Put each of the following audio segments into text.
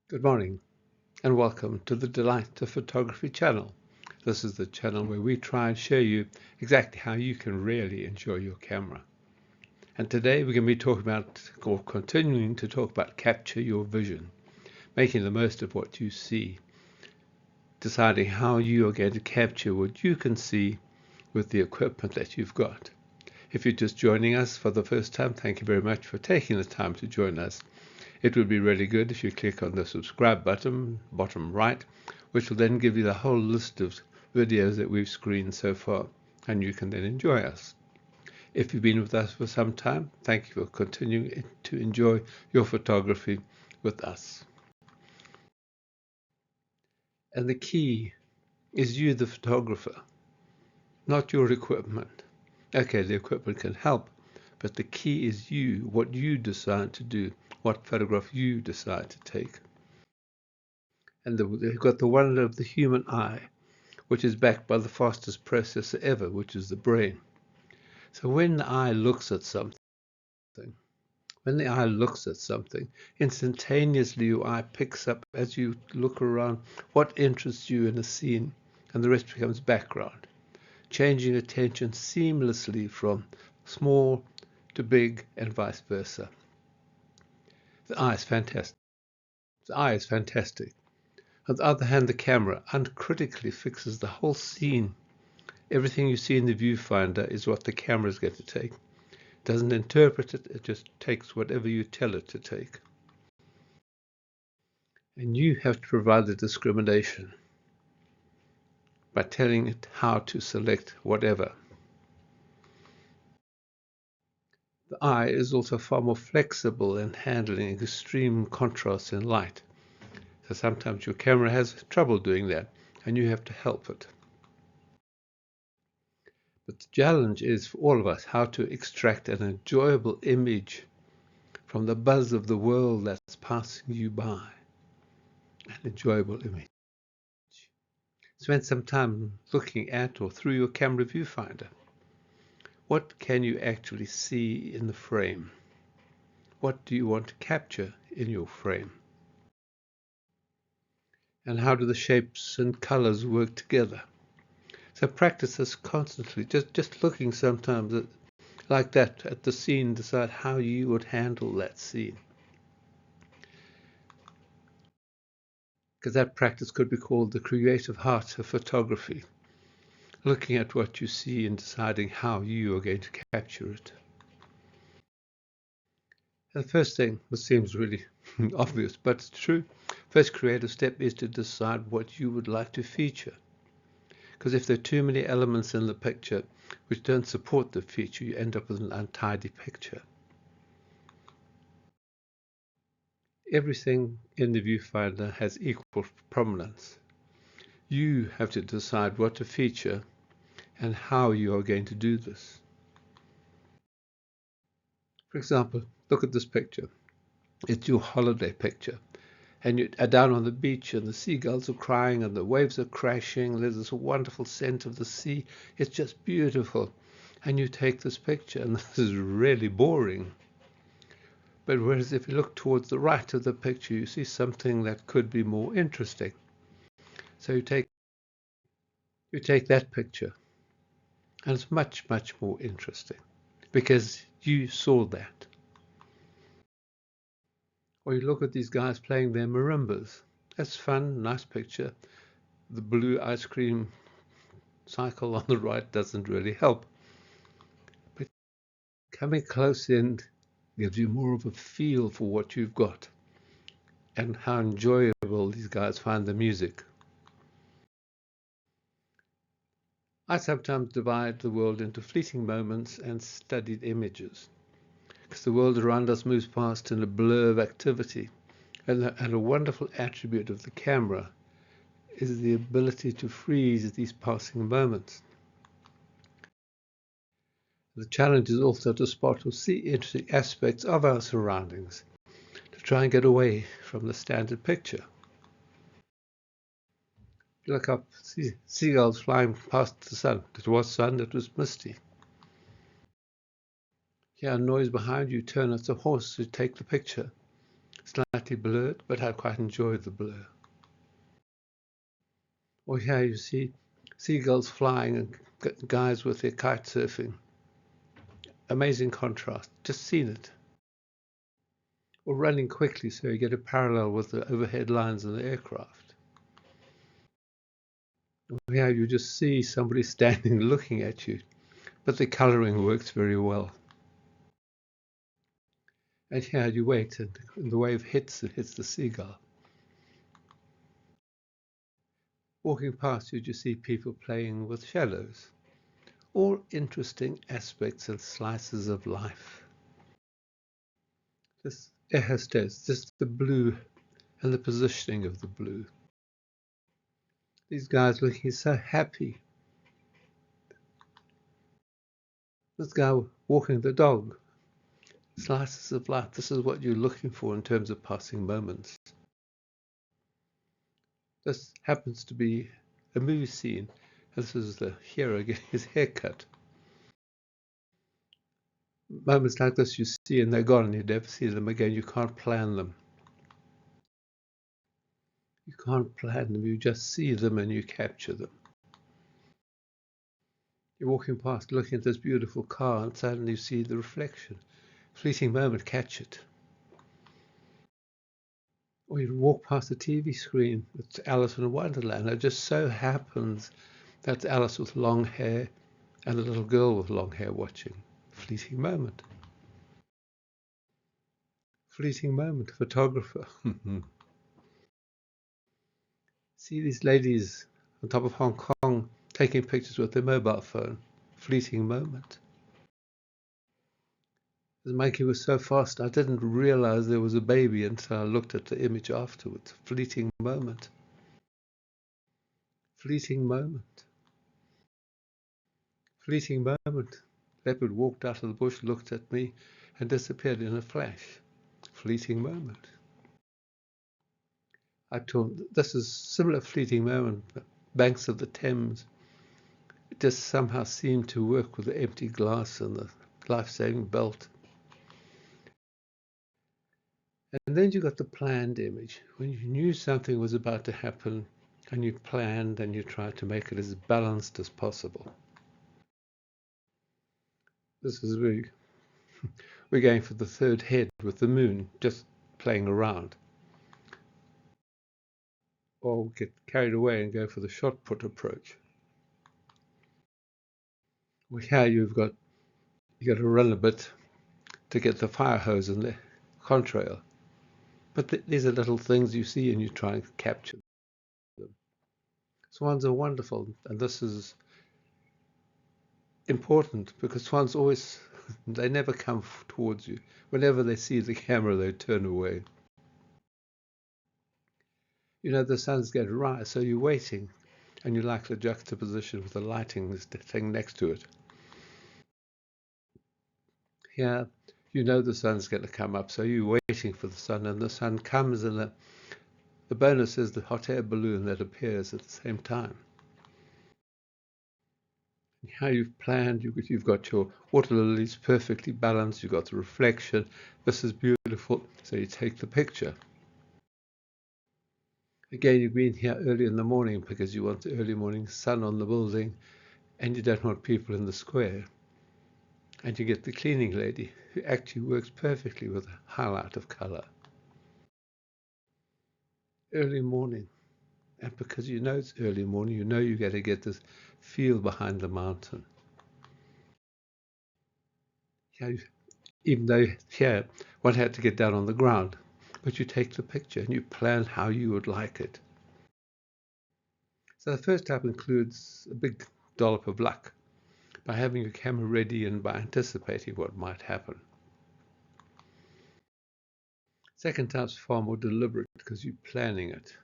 Good morning and welcome to the Delight of Photography channel. This is the channel where we try and show you exactly how you can really enjoy your camera. And today we're going to be talking about, or continuing to talk about, capture your vision, making the most of what you see, deciding how you are going to capture what you can see with the equipment that you've got. If you're just joining us for the first time, thank you very much for taking the time to join us. It would be really good if you click on the subscribe button, bottom right, which will then give you the whole list of videos that we've screened so far, and you can then enjoy us. If you've been with us for some time, thank you for continuing to enjoy your photography with us. And the key is you, the photographer, not your equipment. Okay, the equipment can help, but the key is you, what you decide to do, what photograph you decide to take. And they've got the wonder of the human eye, which is backed by the fastest processor ever, which is the brain. So when the eye looks at something, instantaneously your eye picks up, as you look around, what interests you in a scene, and the rest becomes background, changing attention seamlessly from small to big and vice versa. The eye is fantastic. On the other hand, the camera uncritically fixes the whole scene. Everything you see in the viewfinder is what the camera is going to take. It doesn't interpret it, it just takes whatever you tell it to take. And you have to provide the discrimination by telling it how to select whatever. The eye is also far more flexible in handling extreme contrast in light. So sometimes your camera has trouble doing that, and you have to help it. But the challenge is for all of us how to extract an enjoyable image from the buzz of the world that's passing you by. An enjoyable image. Spend some time looking at or through your camera viewfinder. What can you actually see in the frame? What do you want to capture in your frame? And how do the shapes and colors work together? So practice this constantly, just looking sometimes like that at the scene, decide how you would handle that scene. Because that practice could be called the creative heart of photography, looking at what you see and deciding how you are going to capture it. And the first thing, which seems really obvious, but it's true, first creative step is to decide what you would like to feature. Because if there are too many elements in the picture which don't support the feature, you end up with an untidy picture. Everything in the viewfinder has equal prominence. You have to decide what to feature and how you are going to do this. For example, look at this picture. It's your holiday picture. And you're down on the beach and the seagulls are crying and the waves are crashing. There's this wonderful scent of the sea. It's just beautiful. And you take this picture and this is really boring. But whereas if you look towards the right of the picture, you see something that could be more interesting. So you take that picture and it's much, much more interesting because you saw that. Or you look at these guys playing their marimbas. That's fun, nice picture. The blue ice cream cycle on the right doesn't really help. But coming close in gives you more of a feel for what you've got and how enjoyable these guys find the music. I sometimes divide the world into fleeting moments and studied images, because the world around us moves past in a blur of activity, and a wonderful attribute of the camera is the ability to freeze these passing moments. The challenge is also to spot or see interesting aspects of our surroundings, to try and get away from the standard picture. Look up, see seagulls flying past the sun. It was sun, it was misty. Hear a noise behind you, turn, it's a horse to take the picture. slightly blurred, but I quite enjoyed the blur. Or here you see seagulls flying and guys with their kite surfing. Amazing contrast, just seen it. Or running quickly so you get a parallel with the overhead lines of the aircraft. Or here you just see somebody standing looking at you, but the colouring works very well. And here you wait and the wave hits the seagull. Walking past you see people playing with shadows. All interesting aspects and slices of life. This air hostess, just the blue and the positioning of the blue. These guys looking so happy. This guy walking the dog. Slices of life. This is what you're looking for in terms of passing moments. This happens to be a movie scene. This is the hero getting his hair cut. Moments like this you see and they're gone and you never see them again. You can't plan them. You can't plan them. You just see them and you capture them. You're walking past looking at this beautiful car and suddenly you see the reflection. Fleeting moment, catch it. Or you walk past the TV screen, it's Alice in Wonderland. It just so happens that's Alice with long hair and a little girl with long hair watching. Fleeting moment. Fleeting moment, photographer. See these ladies on top of Hong Kong taking pictures with their mobile phone. Fleeting moment. The monkey was so fast I didn't realize there was a baby until I looked at the image afterwards. Fleeting moment. Fleeting moment. Fleeting moment. Leopard walked out of the bush, looked at me, and disappeared in a flash. Fleeting moment. I told this is similar fleeting moment. Banks of the Thames. It just somehow seemed to work with the empty glass and the life-saving belt. And then you got the planned image. When you knew something was about to happen and you planned and you tried to make it as balanced as possible. This is we're going for the third head with the moon, just playing around. Or get carried away and go for the shot put approach. Well, here you got to run a bit to get the fire hose and the contrail. But these are little things you see and you try and capture them. Swans are wonderful, and this is important because swans always, they never come towards you. Whenever they see the camera, they turn away. You know the sun's going to rise, so you're waiting, and you like the juxtaposition with the lighting thing next to it. Here, you know the sun's going to come up, so you're waiting for the sun, and the sun comes, and the bonus is the hot air balloon that appears at the same time. How you've planned, you've got your water lilies perfectly balanced, you've got the reflection, this is beautiful, so you take the picture. Again, you've been here early in the morning because you want the early morning sun on the building and you don't want people in the square. And you get the cleaning lady who actually works perfectly with a highlight of color. Early morning. And because you know it's early morning, you know you're going to get this feel behind the mountain. Even though here one had to get down on the ground, but you take the picture and you plan how you would like it. So the first type includes a big dollop of luck by having your camera ready and by anticipating what might happen. Second type is far more deliberate because you're planning it.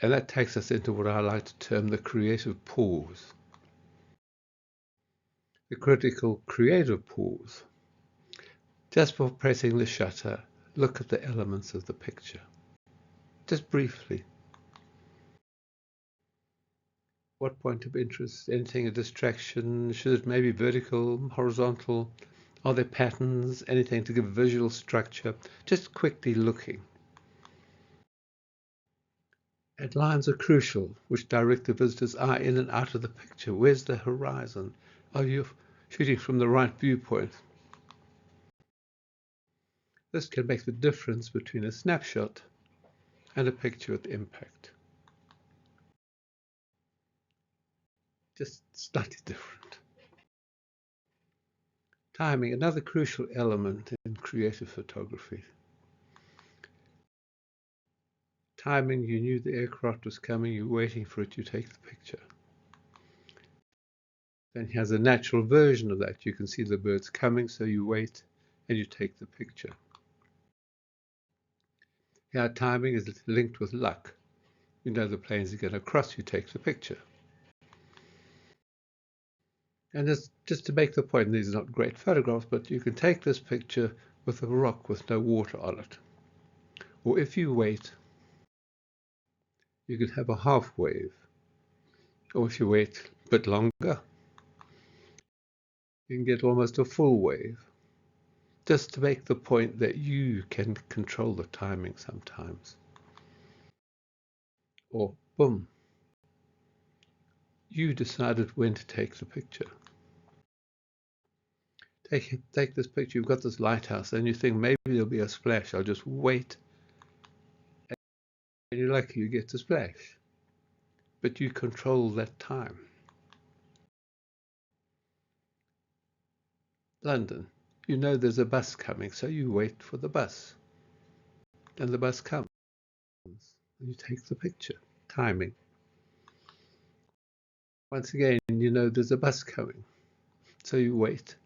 And that takes us into what I like to term the creative pause. The critical creative pause. Just before pressing the shutter, look at the elements of the picture. Just briefly. What point of interest? Anything a distraction? Should it maybe vertical, horizontal? Are there patterns, anything to give visual structure? Just quickly looking. And lines are crucial, which direct the visitor's eye in and out of the picture. Where's the horizon? Are you shooting from the right viewpoint? This can make the difference between a snapshot and a picture with impact. Just slightly different. Timing, another crucial element in creative photography. Timing, you knew the aircraft was coming, you're waiting for it, you take the picture. Then here's a natural version of that. You can see the birds coming, so you wait and you take the picture. Here, timing is linked with luck. You know the planes are going to cross, you take the picture. And just to make the point, these are not great photographs, but you can take this picture with a rock with no water on it. Or if you wait, you can have a half wave. Or if you wait a bit longer, you can get almost a full wave. Just to make the point that you can control the timing sometimes. Or boom, you decided when to take the picture. Take this picture, you've got this lighthouse, and you think maybe there'll be a splash, I'll just wait. And you're lucky you get to splash. But you control that time. London, you know there's a bus coming, so you wait for the bus. And the bus comes. And you take the picture. Timing. Once again, you know there's a bus coming, so you wait.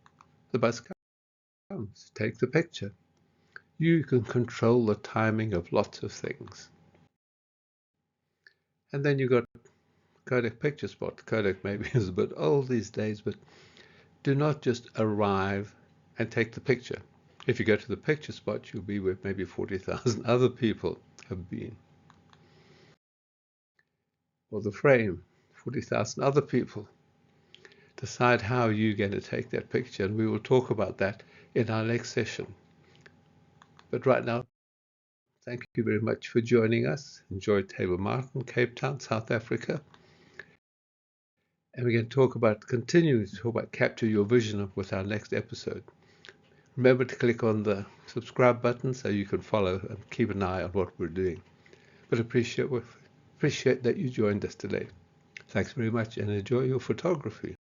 The bus comes. Take the picture. You can control the timing of lots of things. And then you've got Kodak Picture Spot. Kodak maybe is a bit old these days, but do not just arrive and take the picture. If you go to the picture spot, you'll be where maybe 40,000 other people have been. Or the frame, 40,000 other people. Decide how you're going to take that picture, and we will talk about that in our next session. But right now, thank you very much for joining us. Enjoy Table Mountain, Cape Town, South Africa. And we're going to continue to talk about capture your vision with our next episode. Remember to click on the subscribe button so you can follow and keep an eye on what we're doing. But appreciate that you joined us today. Thanks very much and enjoy your photography.